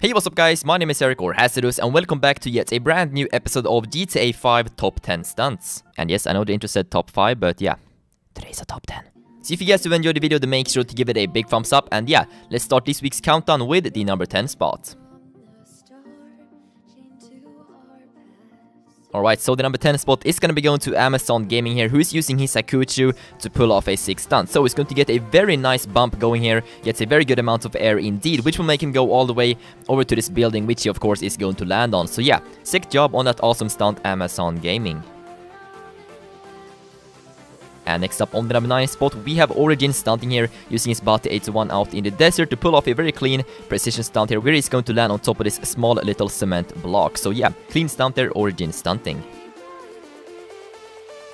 Hey, what's up guys, my name is Eric or Hazardous and welcome back to yet a brand new episode of GTA 5 Top 10 Stunts. And yes, I know the intro said top 5, but yeah, today's a top 10. So if you guys have enjoyed the video, then make sure to give it a big thumbs up, and yeah, let's start this week's countdown with the number 10 spot. Alright, so the number 10 spot is gonna be going to Amazon Gaming here, who is using his Akuchu to pull off a 6 stunt. So he's going to get a very nice bump going here, gets a very good amount of air indeed, which will make him go all the way over to this building, which he of course is going to land on. So yeah, sick job on that awesome stunt, Amazon Gaming. And next up on the number 9 spot, we have Origin stunting here, using his Bati 801 out in the desert to pull off a very clean precision stunt here, where he's going to land on top of this small little cement block. So yeah, clean stunt there, Origin stunting.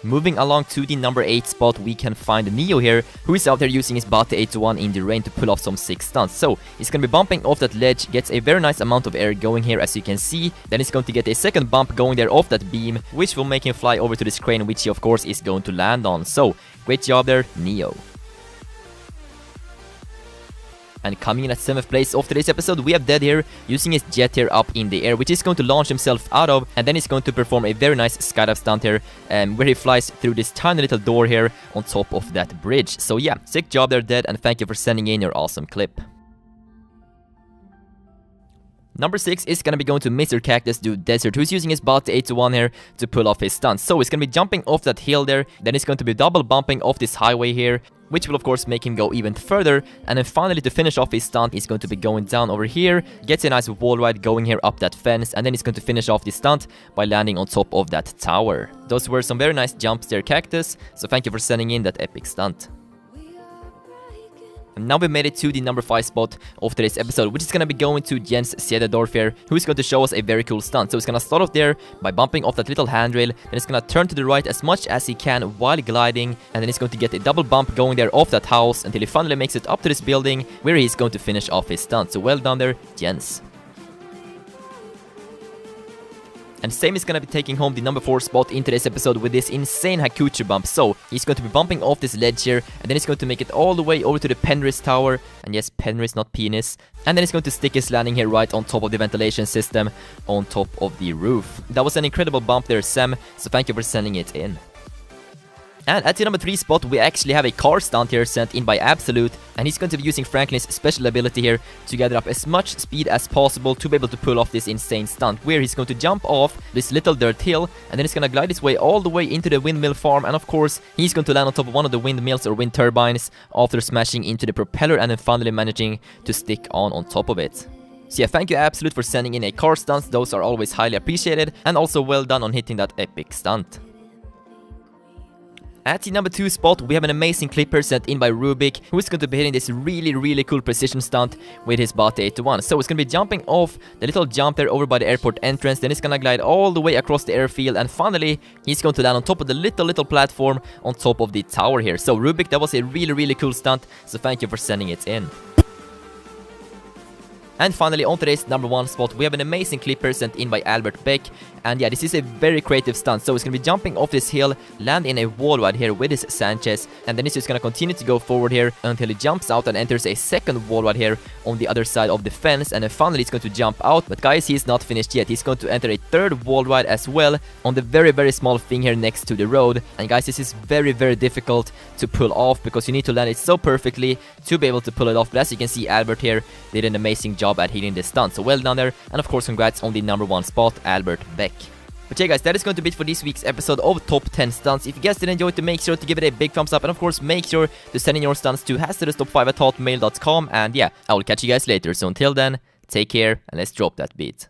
Moving along to the number 8 spot, we can find Neo here, who is out there using his Bati 801 in the rain to pull off some 6 stunts. So he's going to be bumping off that ledge, gets a very nice amount of air going here as you can see. Then he's going to get a second bump going there off that beam, which will make him fly over to this crane, which he of course is going to land on. So great job there, Neo. And coming in at 7th place of today's episode, we have Dead here, using his jet here up in the air, which he's going to launch himself out of, and then he's going to perform a very nice skydive stunt here, where he flies through this tiny little door here on top of that bridge. So yeah, sick job there, Dead, and thank you for sending in your awesome clip. Number 6 is gonna be going to Mr. Cactus Dude Desert, who's using his Bati 801 here to pull off his stunts. So he's gonna be jumping off that hill there, then he's going to be double bumping off this highway here, which will of course make him go even further, and then finally to finish off his stunt, he's going to be going down over here, gets a nice wall ride going here up that fence, and then he's going to finish off the stunt by landing on top of that tower. Those were some very nice jumps there, Cactus, so thank you for sending in that epic stunt. And now we made it to the number 5 spot of today's episode, which is gonna be going to Jens Cederdorf here, who is going to show us a very cool stunt. So he's gonna start off there by bumping off that little handrail, then he's gonna turn to the right as much as he can while gliding, and then he's going to get a double bump going there off that house until he finally makes it up to this building, where he's going to finish off his stunt. So well done there, Jens. And same is gonna be taking home the number 4 spot in today's episode with this insane Hakuchu bump. So he's going to be bumping off this ledge here, and then he's going to make it all the way over to the Penris Tower. And yes, Penris, not penis. And then he's going to stick his landing here right on top of the ventilation system on top of the roof. That was an incredible bump there, Sam, so thank you for sending it in. And at the number 3 spot, we actually have a car stunt here sent in by Absolute, and he's going to be using Franklin's special ability here to gather up as much speed as possible to be able to pull off this insane stunt, where he's going to jump off this little dirt hill, and then he's going to glide his way all the way into the windmill farm, and of course, he's going to land on top of one of the windmills or wind turbines after smashing into the propeller and then finally managing to stick on top of it. So yeah, thank you Absolute for sending in a car stunt, those are always highly appreciated, and also well done on hitting that epic stunt. At the number 2 spot, we have an amazing clip here sent in by Rubik, who is going to be hitting this really cool precision stunt with his Bati 801. So it's going to be jumping off the little jump there over by the airport entrance, then he's going to glide all the way across the airfield, and finally, he's going to land on top of the little platform on top of the tower here. So Rubik, that was a really cool stunt, so thank you for sending it in. And finally, on today's number 1 spot, we have an amazing clip here sent in by Albert Beck. And yeah, this is a very creative stunt. So he's going to be jumping off this hill, land in a wall ride here with his Sanchez, and then he's just going to continue to go forward here until he jumps out and enters a second wall ride here on the other side of the fence, and then finally he's going to jump out. But guys, he's not finished yet. He's going to enter a third wall ride as well on the very small thing here next to the road. And guys, this is very difficult to pull off because you need to land it so perfectly to be able to pull it off. But as you can see, Albert here did an amazing job at hitting this stunt, so well done there, and of course congrats on the number 1 spot, Albert Beck. But yeah guys, that is going to be it for this week's episode of Top 10 Stunts. If you guys did enjoy it, make sure to give it a big thumbs up, and of course make sure to send in your stunts to hazardoustop5@hotmail.com, and yeah, I will catch you guys later. So until then, take care and let's drop that beat.